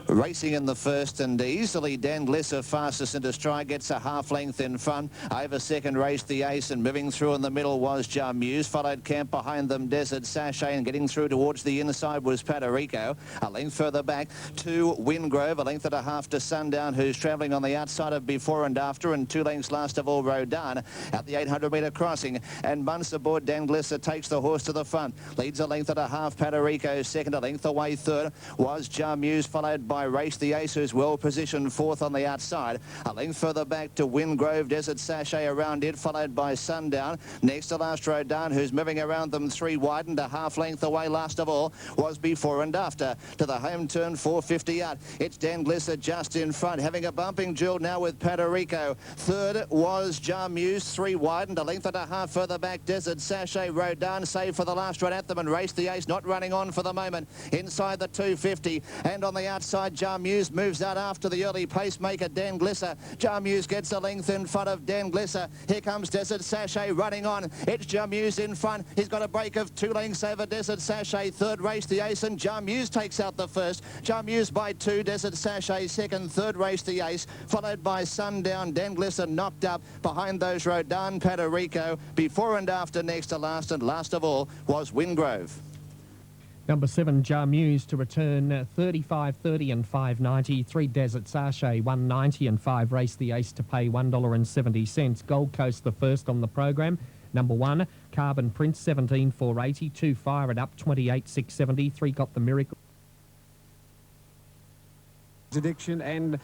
Racing in the first and easily Dan Glisser fastest into stride, gets a half length in front. Over second raced the Ace, and moving through in the middle was Jarmuse. Followed Camp behind them Desert Sachet, and getting through towards the inside was Padarico. A length further back to Wingrove, a length and a half to Sundown, who's travelling on the outside of Before and After, and 2 lengths last of all Rodan at the 800-metre crossing. And Bunce aboard Dan Glisser takes the horse to the front, leads a length and a half. Padarico second, a length away third was Jarmuse, followed by Race the Ace, who's well positioned fourth on the outside. A length further back to Wingrove, Desert Sachet around it, followed by Sundown. Next to last Rodan, who's moving around them 3 wide, and a half length away last of all was Before and After. To the home turn, 450 out. It's Dan Glisser just in front, having a bumping duel now with Padarico. Third was Jarmuse, 3 wide, and a length and a half further back Desert Sachet. Rodan saved for the last run at them, and Race the Ace not running on for the moment inside the 250, and on the outside Jarmuse moves out after the early pacemaker Dan Glisser. Jarmuse gets a length in front of Dan Glisser. Here comes Desert Sachet running on. It's Jarmuse in front. He's got a break of 2 lengths over Desert Sachet. Third Race the Ace, and Jarmuse takes out the first. Jarmuse by 2, Desert Sachet second. Third Race the Ace, followed by Sundown. Dan Glisser knocked up behind those Rodan, Padarico. Before and After next to last, and last of all was Wingrove. Number 7, Jarmuse to return 35, 30 and 5.90. 3 Desert Sachet 1.90, and 5 Race the Ace to pay $1.70. Gold Coast the first on the program. Number 1, Carbon Prince 17, 4.80. 2 Fire It Up 28, 6.70. 3 Got the Miracle. Addiction, and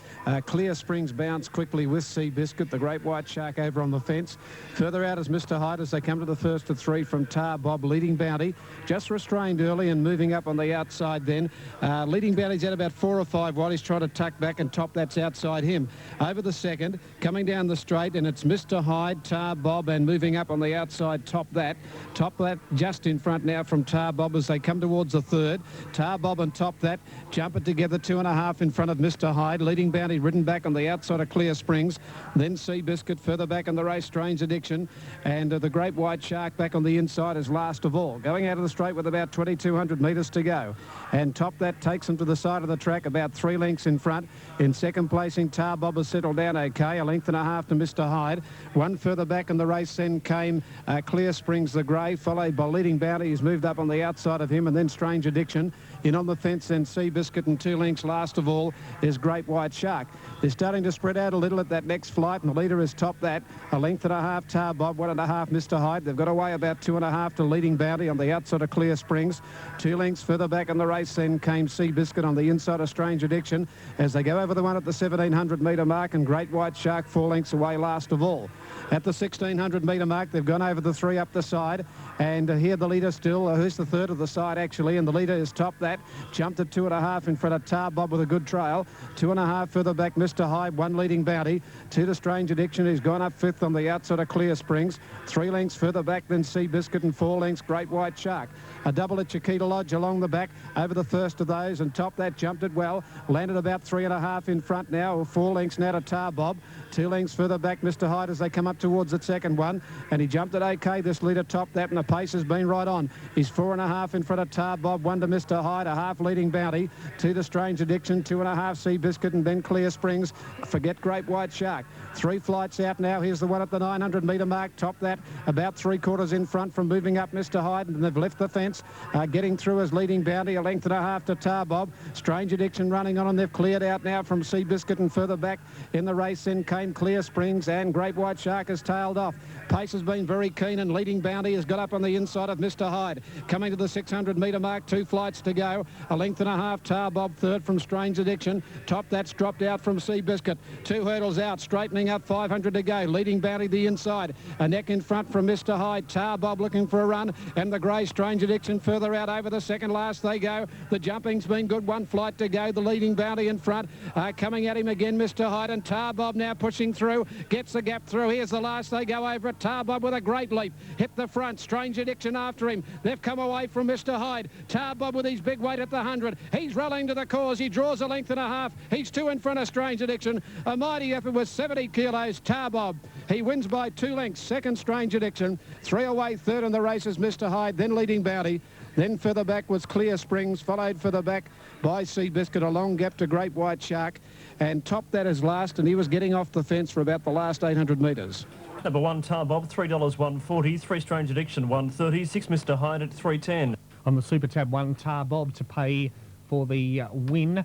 Clear Springs bounce quickly with Sea Biscuit, the Great White Shark over on the fence. Further out is Mr. Hyde as they come to the first of 3 from Tar Bob. Leading Bounty just restrained early and moving up on the outside then. Leading Bounty's at about 4 or 5 wide. He's trying to tuck back, and Top That's outside him. Over the second, coming down the straight, and it's Mr. Hyde, Tar Bob, and moving up on the outside Top That. Top That just in front now from Tar Bob as they come towards the third. Tar Bob and Top That jumping together 2.5 in front of Mr. Hyde. Leading Bounty ridden back on the outside of Clear Springs. Then Sea Biscuit further back in the race, Strange Addiction. And the Great White Shark back on the inside is last of all. Going out of the straight with about 2,200 metres to go. And Top That takes him to the side of the track, about 3 lengths in front. In second placing, Tar Bob has settled down okay. A length and a half to Mr. Hyde. 1 further back in the race then came Clear Springs the Grey, followed by Leading Bounty. He's moved up on the outside of him, and then Strange Addiction. In on the fence, then Sea Biscuit, and 2 lengths last of all is Great White Shark. They're starting to spread out a little at that next flight, and the leader is Top That. A length and a half Tar Bob, 1.5 Mr. Hyde. They've got away about 2.5 to Leading Bounty on the outside of Clear Springs. 2 lengths further back in the race then came Sea Biscuit on the inside of Strange Addiction as they go over the one at the 1,700 metre mark, and Great White Shark 4 lengths away last of all. At the 1,600 metre mark, they've gone over the 3 up the side, and here the leader still, who's the third of the side actually, and the leader is Top That. Jumped at 2.5 in front of Tar Bob with a good trail. 2.5 further back Mr. Hyde, 1 Leading Bounty. 2 to Strange Addiction, who's gone up 5th on the outside of Clear Springs. 3 lengths further back than Sea Biscuit, and 4 lengths Great White Shark. A double at Chiquita Lodge along the back over the first of those, and Top That jumped it well. Landed about 3.5 in front now, or 4 lengths now to Tar Bob. 2 lengths further back Mr. Hyde as they come up towards the second one, and he jumped it okay, this leader Top That, and the pace has been right on. He's 4.5 in front of Tar Bob, 1 to Mr. Hyde, a half Leading Bounty, 2 to Strange Addiction, 2.5 Sea Biscuit, and then Clear Springs. Forget Great White Shark. 3 flights out now. Here's the one at the 900 metre mark. Top That about 3/4 in front from moving up Mr. Hyde, and they've left the fence. Getting through as Leading Bounty, a length and a half to Tar Bob. Strange Addiction running on, and they've cleared out now from Sea Biscuit, and further back in the race then came Clear Springs, and Great White Shark has tailed off. Pace has been very keen, and Leading Bounty has got up on the inside of Mr. Hyde. Coming to the 600 metre mark, 2 flights to go. A length and a half, Tar Bob third from Strange Addiction. Top That's dropped out from Sea Biscuit. 2 hurdles out, straightening up, 500 to go. Leading Bounty the inside. A neck in front from Mr. Hyde. Tar Bob looking for a run, and the grey Strange Addiction further out over the second last they go. The jumping's been good, 1 flight to go. The Leading Bounty in front. Coming at him again, Mr. Hyde, and Tar Bob now pushing through. Gets the gap through. Here's the last they go over it. Tar Bob with a great leap. Hit the front. Strange Addiction after him. They've come away from Mr. Hyde. Tar Bob with his big weight at the 100. He's rallying to the cause. He draws a length and a half. He's 2 in front of Strange Addiction. A mighty effort with 70 kilos. Tar Bob. He wins by 2 lengths. Second Strange Addiction. 3 away. Third in the race is Mr. Hyde. Then Leading Bounty. Then further back was Clear Springs, followed further back by Seabiscuit, a long gap to Great White Shark, and topped that as last, and he was getting off the fence for about the last 800 metres. Number 1, Tar Bob, $3.140. 3 Strange Addiction, $1.30. 6 Mr. Hyde at $3.10. On the Super Tab 1, Tar Bob to pay for the win.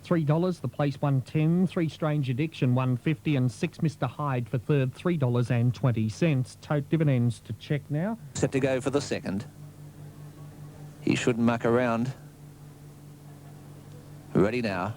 $3, the place $1.10, 3 Strange Addiction $1.50, and 6 Mr. Hyde for third, $3.20. Tote dividends to check now. Set to go for the second. He shouldn't muck around. Ready now.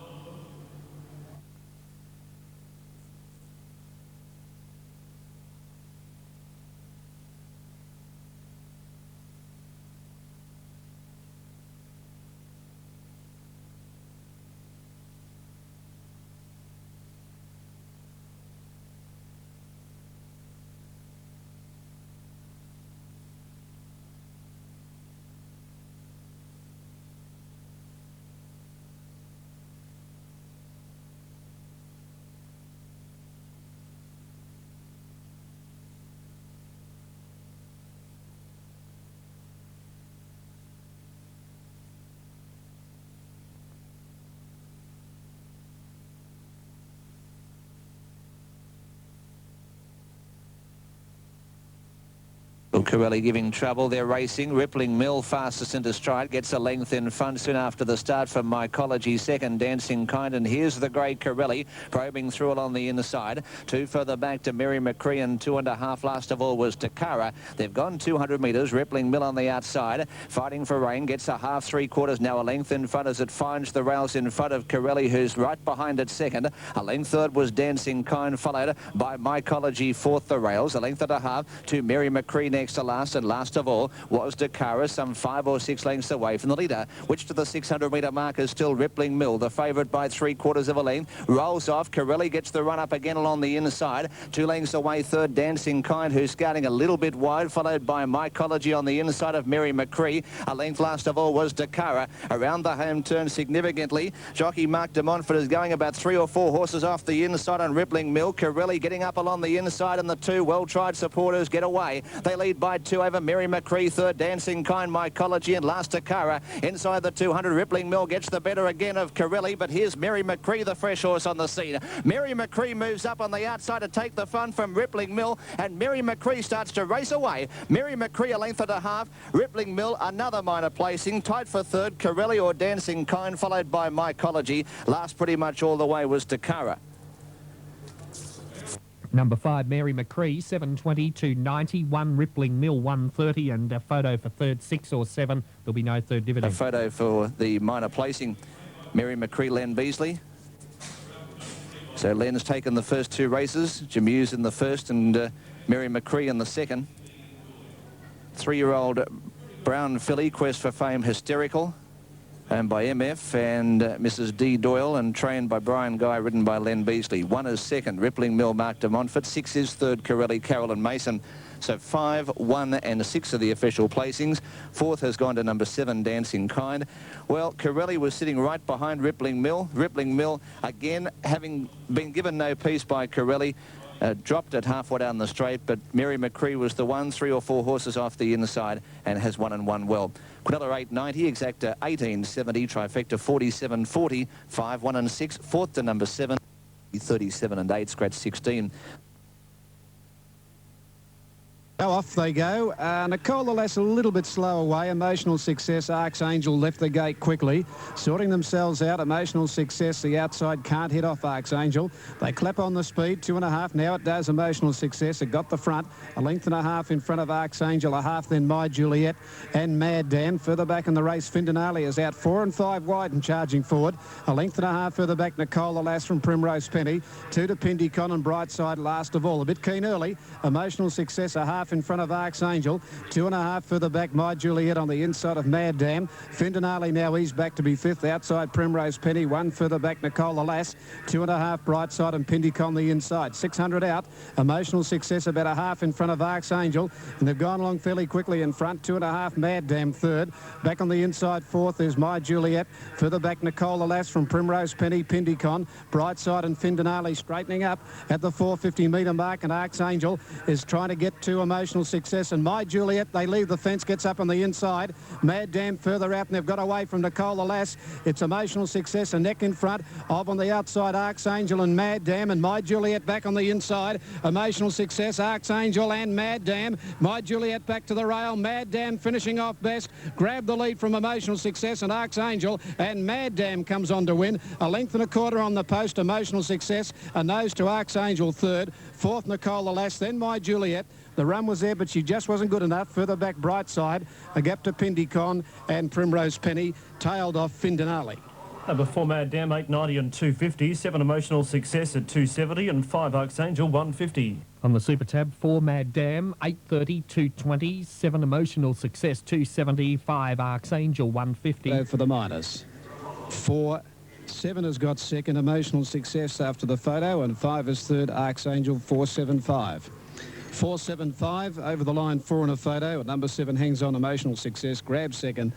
Corelli giving trouble. They're racing. Rippling Mill fastest into stride. Gets a length in front soon after the start from Mycology. Second, Dancing Kind. And here's the grey Corelli probing through along the inside. 2 further back to Mary McCree, and 2.5 last of all was Takara. They've gone 200 metres. Rippling Mill on the outside. Fighting for rain. Gets a half 3/4. Now a length in front as it finds the rails in front of Corelli, who's right behind it second. A length third was Dancing Kind, followed by Mycology fourth the rails. A length and a half to Mary McCree next to last, and last of all was Dakara, some 5 or 6 lengths away from the leader, which to the 600-metre mark is still Rippling Mill, the favourite by 3/4 of a length. Rolls off. Corelli gets the run up again along the inside. 2 lengths away, third, Dancing Kind, who's scouting a little bit wide, followed by Mycology on the inside of Mary McCree. A length last of all was Dakara. Around the home turn significantly, jockey Mark de Montfort is going about 3 or 4 horses off the inside on Rippling Mill. Corelli getting up along the inside, and the 2 well-tried supporters get away. They lead by 2 over Mary McCree, third Dancing Kind, Mycology, and last Takara. Inside the 200, Rippling Mill gets the better again of Corelli, but here's Mary McCree, the fresh horse on the scene. Mary McCree moves up on the outside to take the front from Rippling Mill, and Mary McCree starts to race away. Mary McCree a length and a half, Rippling Mill another minor placing, tight for third, Corelli or Dancing Kind, followed by Mycology. Last pretty much all the way was Takara. Number 5, Mary McCree, 720 to 90. 1 Rippling Mill, 130, and a photo for third, 6 or 7. There'll be no third dividend. A photo for the minor placing, Mary McCree, Len Beasley. So Len's taken the first 2 races, Jamuse in the first and Mary McCree in the second. 3-year-old brown filly, Quest for Fame, Hysterical, owned by MF and Mrs. D. Doyle, and trained by Brian Guy, ridden by Len Beasley. 1 is second, Rippling Mill, Mark de Montfort. 6 is third, Corelli, Carolyn Mason. So 5, 1 and 6 are the official placings. 4th has gone to number 7, Dancing Kind. Well, Corelli was sitting right behind Rippling Mill. Rippling Mill, again, having been given no peace by Corelli, dropped it halfway down the straight, but Mary McCree was the one, 3 or 4 horses off the inside, and has won and won well. Quinella 890, Exacta 1870, Trifecta 4740, 5, 1 and 6, 4th to number 7, 37 and 8, scratch 16. Off they go. Nicole the Lass a little bit slow away. Emotional Success, Archangel left the gate quickly. Sorting themselves out. Emotional Success, the outside can't hit off Archangel. They clap on the speed, 2.5. Now it does. Emotional Success. It got the front. A length and a half in front of Archangel. A half then My Juliet and Mad Dan. Further back in the race, Findanali is out 4 and 5 wide and charging forward. A length and a half further back, Nicole the Lass from Primrose Penny. 2 to Pindicon and Brightside last of all. A bit keen early. Emotional Success, a half in front of Archangel. 2.5 further back, My Juliet on the inside of Mad Dam. Findanali now he's back to be 5th outside Primrose Penny. 1 further back, Nicole the Lass. 2.5 Brightside and Pindicon the inside. 600 out. Emotional Success about a half in front of Archangel, and they've gone along fairly quickly in front. 2.5 Mad Dam third. Back on the inside 4th is My Juliet. Further back, Nicole the Lass from Primrose Penny, Pindicon, Brightside and Findanali straightening up at the 450 metre mark, and Archangel is trying to get to Emotional Success and My Juliet. They leave the fence, gets up on the inside. Mad Dam further out, and they've got away from Nicole the Lass. It's Emotional Success, a neck in front of on the outside Archangel and Mad Dam, and My Juliet back on the inside. Emotional Success, Archangel and Mad Dam. My Juliet back to the rail. Mad Dam finishing off best. Grab the lead from Emotional Success, and Archangel and Mad Dam comes on to win. A length and a quarter on the post. Emotional Success, a nose to Archangel third. Fourth, Nicole the Lass, then My Juliet. The run was there, but she just wasn't good enough. Further back, Brightside, a gap to Pindicon, and Primrose Penny tailed off Findanali. Number 4 Mad Dam 890 and 250, 7 Emotional Success at 270 and 5 Archangel 150. On the Super Tab, 4 Mad Dam, 830, 220, 7 Emotional Success, 270, 5 Archangel 150. Go for the minors. 7 has got second, Emotional Success after the photo, and 5 is third, Archangel 475. 475 over the line, 4 in a photo, and number 7 hangs on, Emotional Success, grabs second,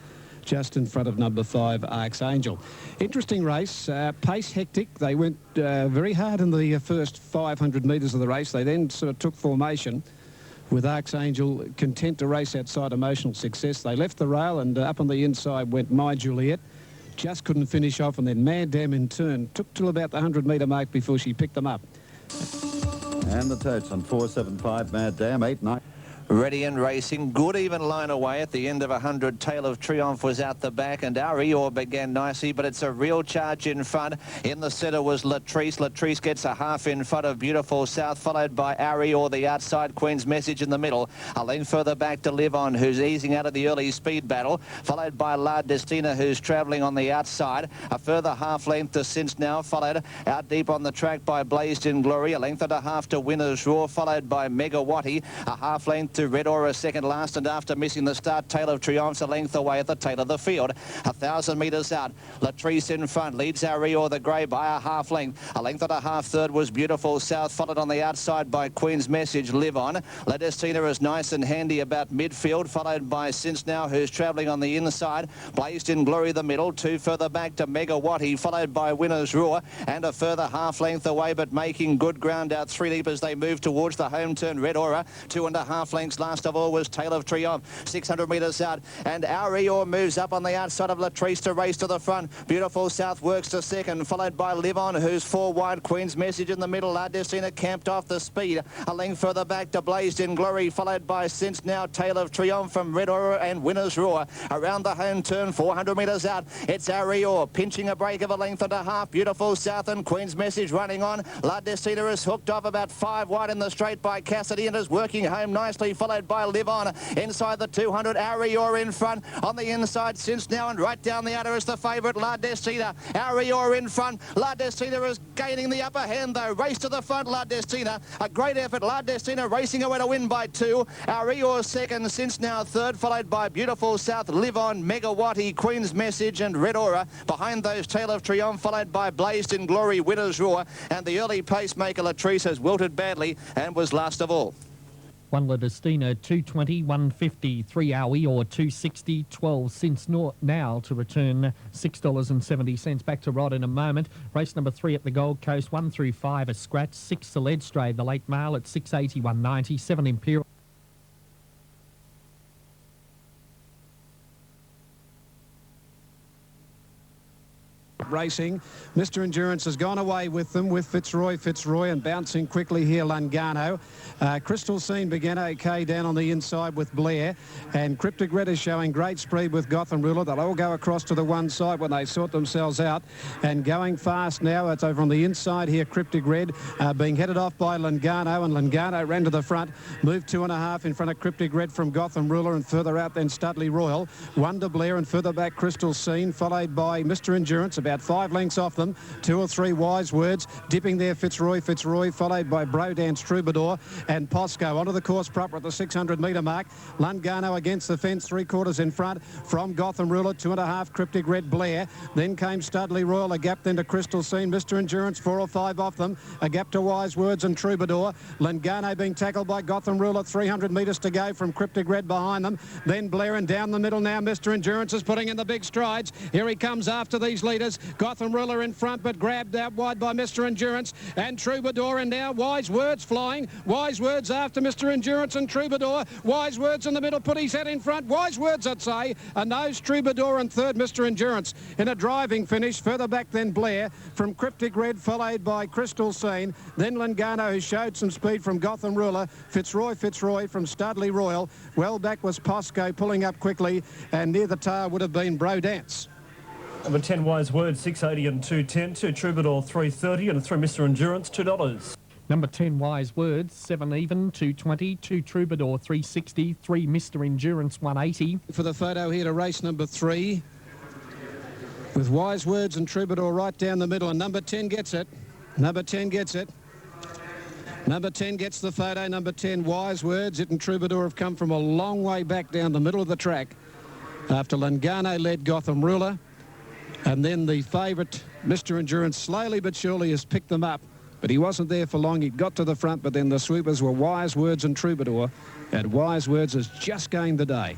just in front of number 5, Archangel. Interesting race, pace hectic. They went very hard in the first 500 metres of the race. They then sort of took formation with Archangel content to race outside Emotional Success. They left the rail, and up on the inside went My Juliet. Just couldn't finish off, and then Mad Dam in turn took till about the 100-metre mark before she picked them up. And the totes on 475 Mad Dam, 890. Ready and racing. Good even line away at the end of 100. Tail of Triumph was out the back, and our Eeyore began nicely, but it's a real charge in front. In the centre was Latrice. Latrice gets a half in front of Beautiful South, followed by our Eeyore, the outside. Queen's Message in the middle. A length further back to Live On, who's easing out of the early speed battle, followed by La Destina, who's travelling on the outside. A further half length to Since Now, followed out deep on the track by Blazed in Glory. A length and a half to Winner's Roar, followed by Megawatti. A half length to Red Aura second last, and after missing the start, Tail of Triumph's a length away at the tail of the field. 1,000 metres out, Latrice in front, leads our Eeyore the Grey by a half length. A length and a half third was Beautiful South, followed on the outside by Queen's Message, Live On. La Destina is nice and handy about midfield, followed by Since Now, who's travelling on the inside. Blazed in Glory the middle, 2 further back to Megawatti, followed by Winner's Roar, and a further half length away, but making good ground out 3 deep as they move towards the home turn. Red Aura, 2.5 lengths last of all was Tail of Triumph. 600 metres out, and our Eeyore moves up on the outside of Latrice to race to the front. Beautiful South works to second, followed by Live On, who's 4 wide. Queen's Message in the middle. La Destina camped off the speed. A length further back to Blazed in Glory, followed by Since Now, Tail of Triumph from Red Aura and Winner's Roar. Around the home turn, 400 metres out, it's our Eeyore pinching a break of a length and a half. Beautiful South and Queen's Message running on. La Destina is hooked off about 5 wide in the straight by Cassidy and is working home nicely, followed by Live On. Inside the 200, our Eeyore in front. On the inside, Since Now, and right down the outer is the favourite, La Destina. Our Eeyore in front. La Destina is gaining the upper hand, though. Race to the front, La Destina. A great effort. La Destina racing away to win by 2. Our Eeyore second, Since Now third, followed by Beautiful South, Live On, Megawatti, Queen's Message, and Red Aura. Behind those, Tail of Triumph, followed by Blazed in Glory, Winner's Roar, and the early pacemaker Latrice has wilted badly and was last of all. 1 La Destina, 220, 150, 3 Owie or 260, 12 Since Now to return $6.70. Back to Rod in a moment. Race number 3 at the Gold Coast, 1 through 5 a scratch, 6 Celedstray, the late mail at 680, 190, 7 Imperial. Racing. Mr. Endurance has gone away with them, with Fitzroy, and bouncing quickly here, Lungano. Crystal Scene began okay down on the inside with Blair, and Cryptic Red is showing great speed with Gotham Ruler. They'll all go across to the one side when they sort themselves out, and going fast now. It's over on the inside here, Cryptic Red being headed off by Lungano, and Lungano ran to the front, moved 2.5 in front of Cryptic Red from Gotham Ruler, and further out then Studley Royal, Wonder Blair, and further back Crystal Scene, followed by Mr. Endurance, about 5 lengths off them. 2 or 3 Wise Words, dipping there Fitzroy, followed by Brodance Troubadour and Posco. Onto the course proper at the 600 metre mark. Lungano against the fence, 3/4 in front from Gotham Ruler, 2.5 Cryptic Red Blair. Then came Studley Royal, a gap then to Crystal Scene. Mr. Endurance, 4 or 5 off them, a gap to Wise Words and Troubadour. Lungano being tackled by Gotham Ruler, 300 metres to go from Cryptic Red behind them. Then Blair, and down the middle now Mr. Endurance is putting in the big strides. Here he comes after these leaders. Gotham Ruler in front, but grabbed out wide by Mr. Endurance and Troubadour, and now Wise Words flying. Wise Words after Mr. Endurance and Troubadour. Wise Words in the middle, put his head in front. Wise Words, I'd say. A nose Troubadour and third Mr. Endurance in a driving finish. Further back then Blair from Cryptic Red, followed by Crystal Scene. Then Lingano, who showed some speed from Gotham Ruler. Fitzroy from Studley Royal. Well back was Posco pulling up quickly, and near the tail would have been Brodance. Number 10 Wise Words, 6.80 and 2.10. 2 Troubadour, 3.30, and 3 Mr. Endurance, $2. Number 10 Wise Words, 7 even, 2.20. 2 Troubadour, 3.60. 3 Mr. Endurance, 1.80. For the photo here to race number 3, with Wise Words and Troubadour right down the middle, and number 10 gets it. Number 10 gets it. Number 10 gets the photo. Number 10 Wise Words. It and Troubadour have come from a long way back down the middle of the track after Lingano led Gotham Ruler. And then the favourite, Mr. Endurance, slowly but surely has picked them up. But he wasn't there for long. He got to the front, but then the sweepers were Wise Words and Troubadour. And Wise Words has just gained the day.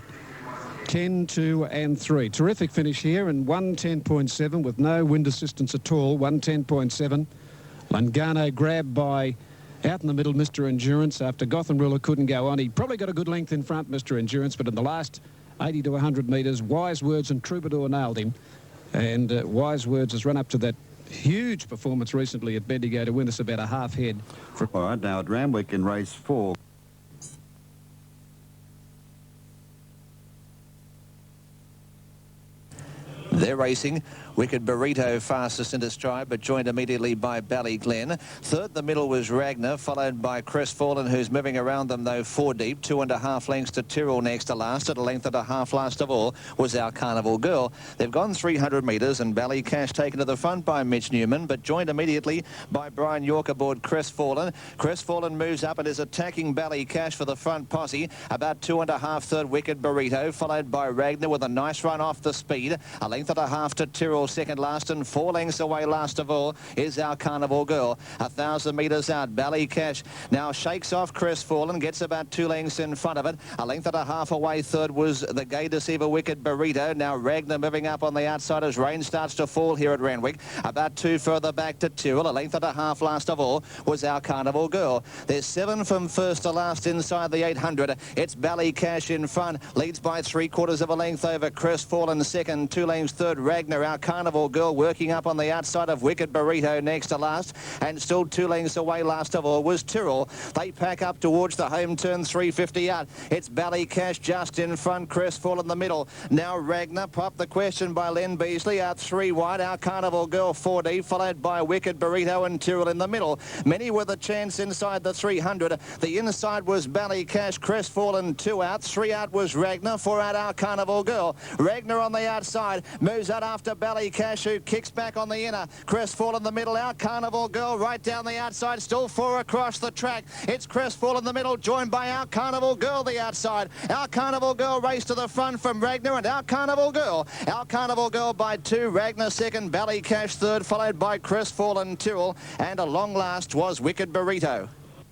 10, 2 and 3. Terrific finish here, and 110.7 with no wind assistance at all. 110.7. Lingano grabbed by, out in the middle, Mr. Endurance after Gotham Ruler couldn't go on. He probably got a good length in front, Mr. Endurance, but in the last 80 to 100 metres, Wise Words and Troubadour nailed him. And Wise Words has run up to that huge performance recently at Bendigo to win us about a half head. All right, now at Randwick in race 4. They're racing. Wicked Burrito fastest into stride, but joined immediately by Ballyglen. Third, the middle was Ragnar, followed by Crestfallen, who's moving around them, though, 4 deep. 2.5 lengths to Tyrrell next to last. At a length and a half last of all was Our Carnival Girl. They've gone 300 metres, and Ballycash taken to the front by Mitch Newman, but joined immediately by Brian York aboard Crestfallen. Crestfallen moves up and is attacking Ballycash for the front posse. About 2.5 third, Wicked Burrito, followed by Ragnar with a nice run off the speed. A length and a half to Tyrrell second last, and 4 lengths away last of all is Our Carnival Girl. 1,000 metres out, Ballycash now shakes off Crestfallen, gets about 2 lengths in front of it. A length and a half away third was the Gay Deceiver Wicked Burrito. Now Ragnar moving up on the outside as rain starts to fall here at Randwick. About 2 further back to Tyrrell. A length and a half last of all was Our Carnival Girl. There's 7 from first to last inside the 800. It's Ballycash in front, leads by 3/4 of a length over Crestfallen second, 2 lengths third. Ragnar, Our Carnival Girl, working up on the outside of Wicked Burrito next to last, and still 2 lengths away last of all was Tyrrell. They pack up towards the home turn, 350 out. It's Ballycash just in front, Crestfallen in the middle. Now Ragnar, popped the question by Len Beasley, out 3 wide. Our Carnival Girl 4 deep, followed by Wicked Burrito and Tyrrell in the middle. Many with a chance inside the 300. The inside was Ballycash, Crestfallen 2 out, 3 out was Ragnar, 4 out Our Carnival Girl. Ragnar on the outside, moves out after Ballycash, who kicks back on the inner. Crestfallen in the middle. Our Carnival Girl right down the outside, still 4 across the track. It's Crestfallen in the middle, joined by Our Carnival Girl the outside. Our Carnival Girl race to the front from Ragnar and Our Carnival Girl. Our Carnival Girl by 2, Ragnar second, Ballycash third, followed by Crestfallen, Tyrrell, and a long last was Wicked Burrito.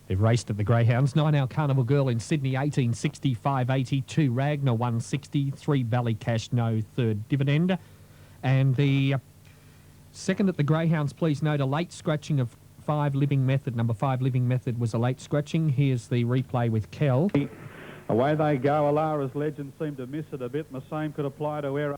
They've raced at the Greyhounds. 9 Our Carnival Girl in Sydney, 1865.82. Ragnar 160. 3 Ballycash, no third dividend. And the second at the Greyhounds, please note a late scratching of 5 Living Method. Number 5 Living Method was a late scratching. Here's the replay with Kel. Away they go. Alara's Legend seemed to miss it a bit, and the same could apply to Era.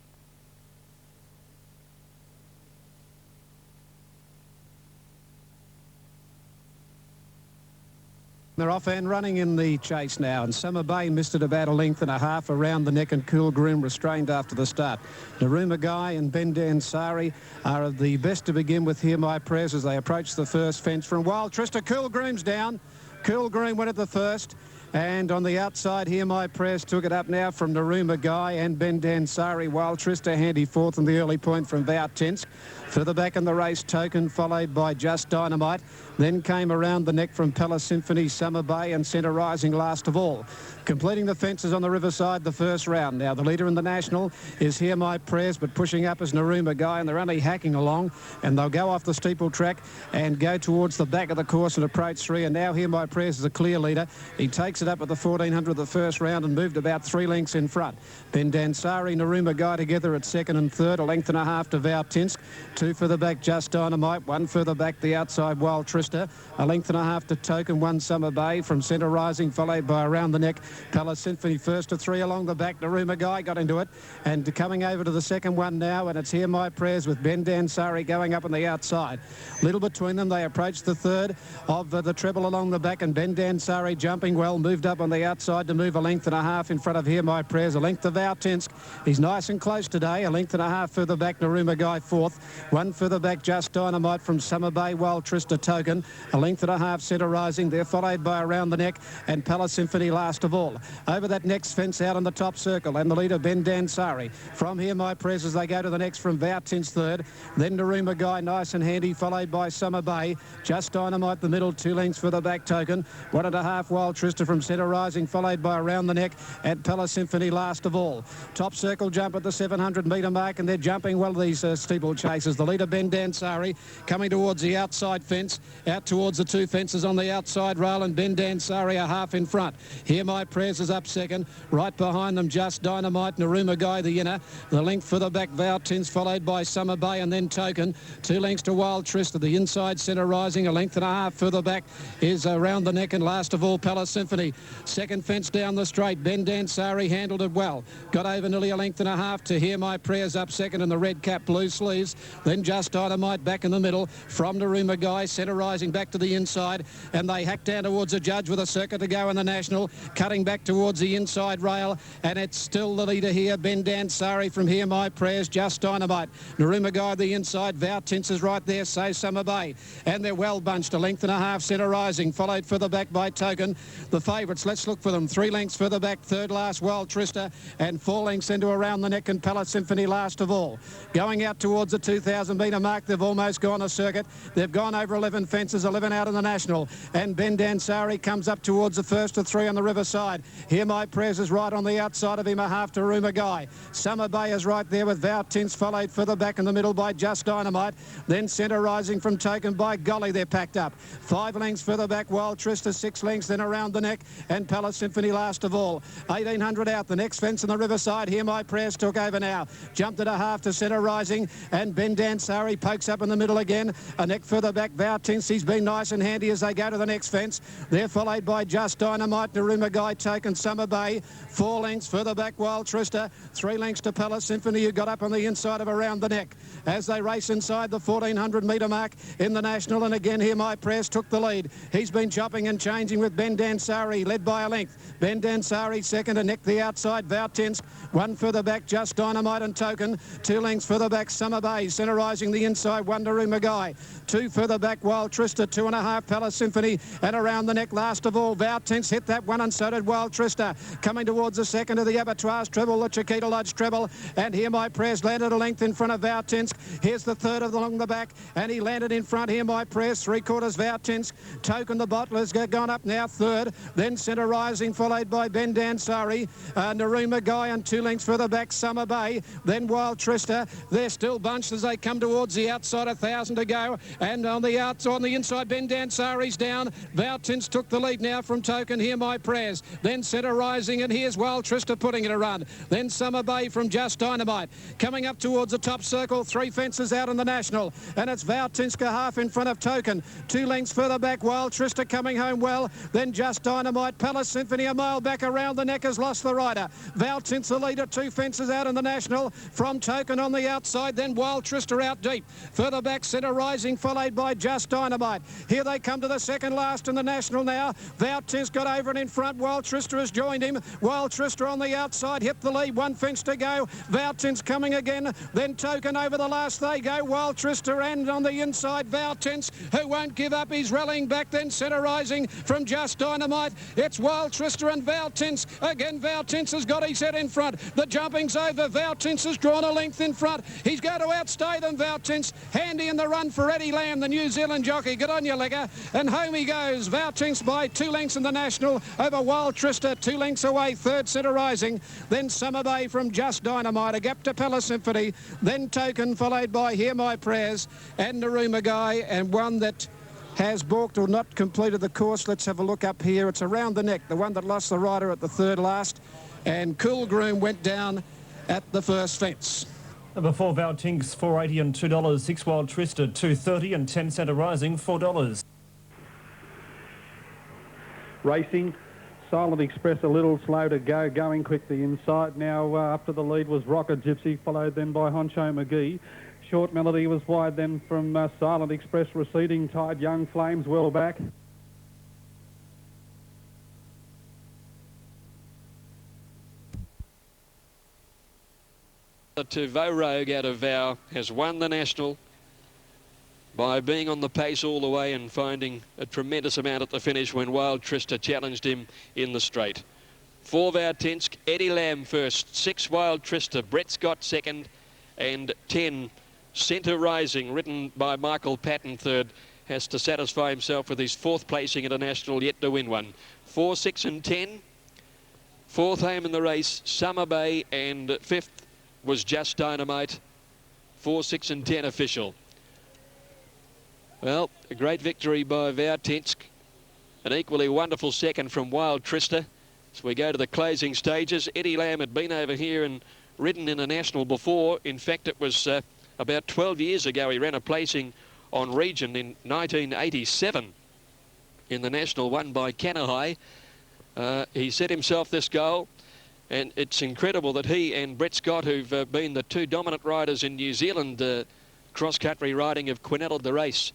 They're off and running in the chase now, and Summer Bay missed it about a length and a half around the neck, and Cool Groom restrained after the start. Naruma Guy and Bendan Sari are of the best to begin with. Hear My Prayers as they approach the first fence from Wild Trista. Cool Groom's down. Cool Groom went at the first. And on the outside, Hear My Prayers took it up now from Naruma Guy and Bendan Sari. Wild Trista handy fourth in the early point from Voutensk. Further back in the race, Token, followed by Just Dynamite. Then came around the neck from Palace Symphony, Summer Bay and Centre Rising last of all. Completing the fences on the Riverside the first round. Now the leader in the National is Hear My Prayers, but pushing up is Naruma Guy, and they're only hacking along, and they'll go off the steeple track and go towards the back of the course and approach 3. And now Hear My Prayers is a clear leader. He takes takes it up at the 1400 the first round and moved about 3 lengths in front. Then Dansari, Naruma Guy together at second and third, a length and a half to Vautinsk. 2 further back, Just Dynamite. 1 further back, the outside, Wild Trista. A length and a half to Token, 1 Summer Bay from Centre Rising, followed by Around the Neck. Palace Symphony first to 3 along the back. Naruma Guy got into it. And coming over to the second one now, and it's Hear My Prayers with Ben Dansari going up on the outside. Little between them, they approach the third of the treble along the back, and Ben Dansari jumping well, moved up on the outside to move a length and a half in front of Hear My Prayers. A length of Vautinsk. He's nice and close today. A length and a half further back, Naruma Guy fourth. 1 further back, Just Dynamite from Summer Bay, Wild Trista Token. A length and a half, Centre Rising. They're followed by Around the Neck and Palace Symphony last of all. Over that next fence out on the top circle, and the leader Ben Dansari. From Hear My Prayers as they go to the next from Vautinsk third. Then Naruma Guy nice and handy, followed by Summer Bay. Just Dynamite the middle, 2 lengths for the back Token. 1 and a half, Wild Trista from Centre Rising, followed by Around the Neck and Palace Symphony last of all. Top circle jump at the 700-metre mark, and they're jumping well, these steeple chasers. The leader Ben Dansari coming towards the outside fence, out towards the 2 fences on the outside rail, and Ben Dansari a half in front. Hear My Prayers is up second. Right behind them, Just Dynamite, Naruma Guy the inner. The length for the back, Vautins, followed by Summer Bay and then Token. 2 lengths to Wild Trista. The inside, Centre Rising. A length and a half further back is Around the Neck, and last of all, Palace Symphony. Second fence down the straight. Ben Dansari handled it well. Got over nearly a length and a half to Hear My Prayers up second in the red cap, blue sleeves. Then Just Dynamite back in the middle from Naruma Guy, Centre Rising back to the inside, and they hack down towards the judge with a circuit to go in the National, cutting back towards the inside rail, and it's still the leader here, Ben Dansari from Hear My Prayers, Just Dynamite. Naruma Guy the inside, Vautins is right there, so Summer Bay, and they're well bunched, a length and a half, Centre Rising, followed further back by Token. The favourites, let's look for them, 3 lengths further back, third last, Wild Trista, and 4 lengths into Around the Neck and Palace Symphony last of all. Going out towards the 2,000-metre mark, they've almost gone a circuit. They've gone over 11 fences, 11 out in the National, and Ben Dansari comes up towards the first of 3 on the riverside. Hear My Prayers is right on the outside of him, a half to Naruma Guy. Summer Bay is right there with Vautins, followed further back in the middle by Just Dynamite. Then Centre Rising from Token. By golly, they're packed up. 5 lengths further back, Wild Trista, 6 lengths, then Around the Neck, and Palace Symphony last of all. 1,800 out, the next fence in the riverside. Hear My Prayers took over now. Jumped at a half to Centre Rising, and Ben Dansari pokes up in the middle again. A neck further back, Vautins. He's been nice and handy as they go to the next fence. They're followed by Just Dynamite, Naruma Guy, Token, Summer Bay. 4 lengths further back, Wild Trista. 3 lengths to Palace Symphony, who got up on the inside of Around the Neck. As they race inside the 1,400-metre mark in the National, and again Hear My Prayers took the lead. He's been chopping and changing with Ben Dansari, led by a length. Ben Dansari second, and neck the outside, Vautins. 1 further back, Just Dynamite and Token. 2 lengths further back, Summer Bay, Centre Rising the inside, Naruma Guy. 2 further back, Wild Trista, 2.5, Palace Symphony, and Around the Neck last of all. Vautins hit that one, and so did Wild Trista. Coming towards the second of the Abattoirs treble, the Chiquita Lodge treble, and Hear My Prayers landed a length in front of Vautins. Here's the third of along the back, and he landed in front. Hear My Prayers, 3/4 Vautins. Token, the bottler's gone up now third. Then Centre Rising, followed by Ben Dansari, Naruma Guy, and 2 lengths further back, Summer Bay. Then Wild Trista. They're still bunched as they come towards the outside, 1,000 to go. And on the outside, on the inside, Ben Dansari's down. Vautins took the lead now from Token, Hear My Prayers. Then Centre Rising, and here's Wild Trista putting it a run. Then Summer Bay from Just Dynamite. Coming up towards the top circle, 3 fences out in the National. And it's Vautinska half in front of Token. 2 lengths further back, Wild Trista coming home well. Then Just Dynamite, Palace Symphony a mile back. Around the Neck has lost the rider. Vautins the leader, 2 fences out in the National. From Token on the outside, then Wild Trista out deep. Further back, Centre Rising, followed by Just Dynamite. Here they come to the second last in the National now. Vautins got over and in front. Wild Trista has joined him. Wild Trista on the outside, hit the lead. 1 fence to go. Vautins coming again. Then Token over the last they go. Wild Trista, and on the inside, Vautins, who won't give up. He's rallying back. Then Centre Rising from Just Dynamite. It's Wild Trista and Vautins. Again, Vautins has got his head in front. The jumping's over. Vautins has drawn a length in front. He's going to outstay them, Vautins. Handy in the run for Eddie Lamb, the New Zealand jockey. Good on you, Legger. And home he goes. Vautins by 2 lengths in the National over Wild Trista. 2 lengths away. Third, Centre Rising. Then Summer Bay from Just Dynamite. A gap to Palace Symphony. Then Token, followed by Hear My Prayers and Naruma Guy, and one that has balked or not completed the course. Let's have a look up here. It's Around the Neck, the one that lost the rider at the third last. And Cool Groom went down at the first fence. Number 4, Val Tinks, $4.80 and $2. 6 Wild Trista, $2.30 and 10 Centre Rising, $4. Racing. Silent Express a little slow to go, going quickly inside. Now up to the lead was Rocket Gypsy, followed then by Honcho McGee. Short Melody was wide then from Silent Express, receding tide, Young Flames well back. To Vo Rogue out of Vow has won the National by being on the pace all the way and finding a tremendous amount at the finish when Wild Trista challenged him in the straight. 4 Vautinsk, Eddie Lamb first, 6 Wild Trista, Brett Scott second, and 10 Centre Rising, ridden by Michael Patton third, has to satisfy himself with his 4th placing at a National yet to win one. 4, 6 and 10. 4th home in the race, Summer Bay, and 5th was Just Dynamite. 4, 6 and 10 official. Well, a great victory by Vautinsk. An equally wonderful second from Wild Trista. As we go to the closing stages, Eddie Lamb had been over here and ridden in a National before. In fact, it was about 12 years ago he ran a placing on Region in 1987 in the National won by Kanahai. He set himself this goal, and it's incredible that he and Brett Scott, who've been the 2 dominant riders in New Zealand cross-country riding, have quinelled the race.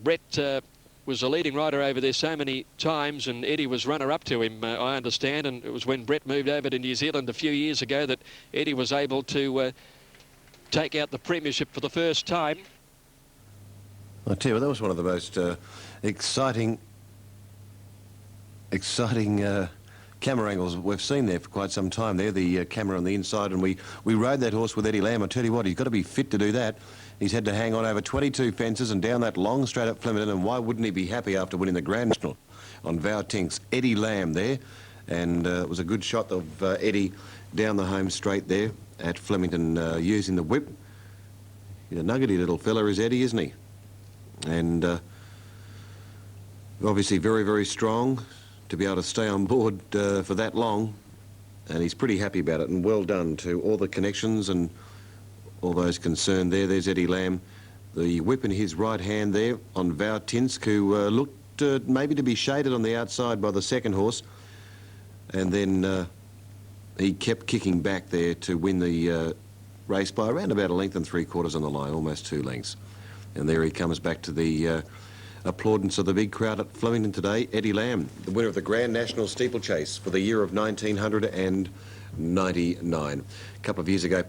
Brett was a leading rider over there so many times, and Eddie was runner-up to him, I understand, and it was when Brett moved over to New Zealand a few years ago that Eddie was able to take out the premiership for the first time. I tell you, that was one of the most exciting camera angles we've seen there for quite some time there, the camera on the inside, and we rode that horse with Eddie Lamb. I tell you what, he's got to be fit to do that. He's had to hang on over 22 fences and down that long straight at Flemington, and why wouldn't he be happy after winning the Grand National on Vautinks? Eddie Lamb there, and it was a good shot of Eddie down the home straight there at Flemington using the whip. He's a nuggety little fella is Eddie, isn't he? And obviously very, very strong to be able to stay on board for that long, and he's pretty happy about it, and well done to all the connections and all those concerned there. There's Eddie Lamb, the whip in his right hand there on Vautinsk, who looked maybe to be shaded on the outside by the second horse, and then he kept kicking back there to win the race by around about 1 3/4 lengths on the line, almost 2 lengths. And there he comes back to the applaudance of the big crowd at Flemington today. Eddie Lamb, the winner of the Grand National Steeplechase for the year of 1999. A couple of years ago,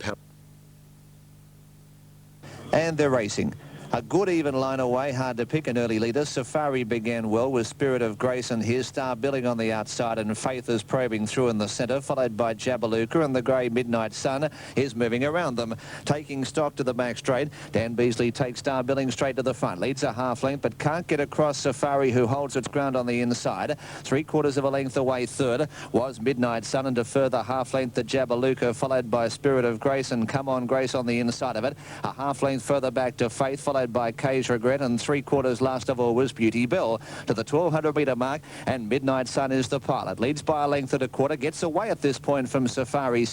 And they're racing. A good even line away, hard to pick an early leader. Safari began well with Spirit of Grace and his Star Billing on the outside, and Faith is probing through in the centre, followed by Jabaluka, and the grey Midnight Sun is moving around them. Taking stock to the back straight, Dan Beasley takes Star Billing straight to the front, leads a half length but can't get across Safari, who holds its ground on the inside. 3/4 of a length away third was Midnight Sun, and a further half length to Jabaluka, followed by Spirit of Grace and Come On Grace on the inside of it. A half length further back to Faith, followed by Kay's Regret, and 3/4 last of all was Beauty Bell to the 1200 metre mark, and Midnight Sun is the pilot. Leads by a length and a quarter, gets away at this point from Safari.